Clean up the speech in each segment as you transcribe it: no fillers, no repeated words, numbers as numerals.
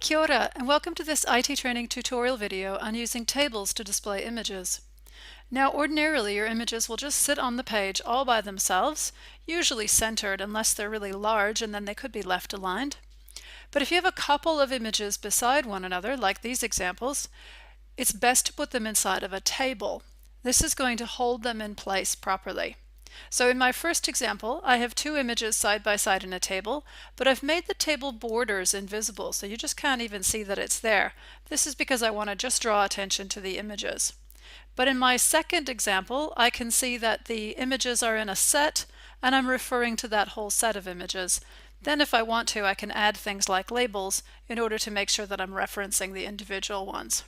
Kia ora, and welcome to this IT training tutorial video on using tables to display images. Now, ordinarily your images will just sit on the page all by themselves, usually centered unless they're really large, and then they could be left aligned. But if you have a couple of images beside one another, like these examples, it's best to put them inside of a table. This is going to hold them in place properly. So in my first example, I have two images side by side in a table, but I've made the table borders invisible, so you just can't even see that it's there. This is because I want to just draw attention to the images. But in my second example, I can see that the images are in a set, and I'm referring to that whole set of images. Then if I want to, I can add things like labels in order to make sure that I'm referencing the individual ones.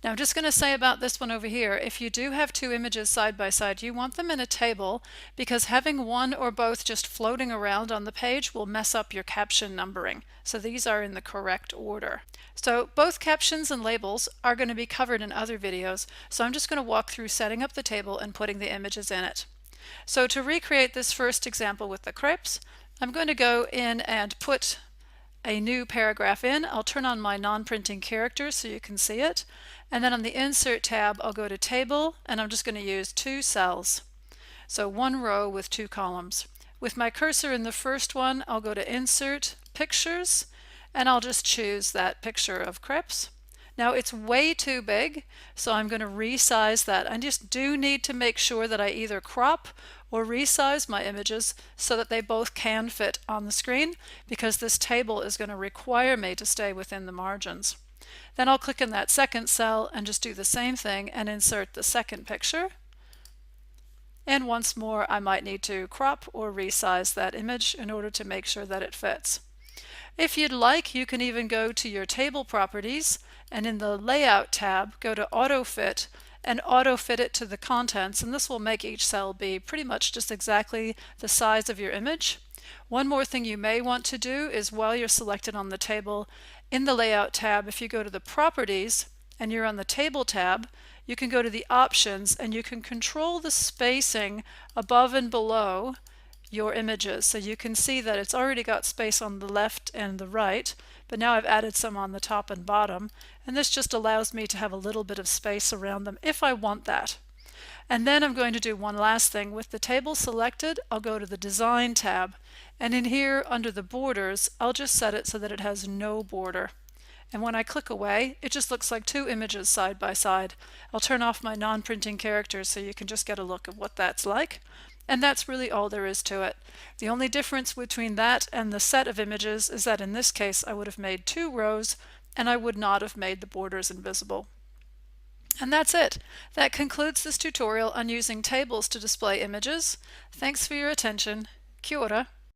Now I'm just going to say about this one over here, if you do have two images side by side, you want them in a table because having one or both just floating around on the page will mess up your caption numbering. So these are in the correct order. So both captions and labels are going to be covered in other videos, so I'm just going to walk through setting up the table and putting the images in it. So to recreate this first example with the crepes, I'm going to go in and put a new paragraph in. I'll turn on my non-printing characters so you can see it. And then on the Insert tab, I'll go to Table, and I'm just going to use two cells. So one row with two columns. With my cursor in the first one, I'll go to Insert, Pictures, and I'll just choose that picture of crepes. Now it's way too big, so I'm going to resize that. I just do need to make sure that I either crop or resize my images so that they both can fit on the screen, because this table is going to require me to stay within the margins. Then I'll click in that second cell and just do the same thing and insert the second picture. And once more, I might need to crop or resize that image in order to make sure that it fits. If you'd like, you can even go to your table properties and in the Layout tab, go to Auto Fit and auto fit it to the contents, and this will make each cell be pretty much just exactly the size of your image. One more thing you may want to do is while you're selected on the table, in the Layout tab, if you go to the Properties and you're on the Table tab, you can go to the Options and you can control the spacing above and below your images. So you can see that it's already got space on the left and the right, but now I've added some on the top and bottom, and this just allows me to have a little bit of space around them if I want that. And then I'm going to do one last thing. With the table selected, I'll go to the Design tab, and in here under the borders, I'll just set it so that it has no border. And when I click away, it just looks like two images side by side. I'll turn off my non-printing characters so you can just get a look of what that's like. And that's really all there is to it. The only difference between that and the set of images is that in this case I would have made two rows and I would not have made the borders invisible. And that's it. That concludes this tutorial on using tables to display images. Thanks for your attention. Kia ora.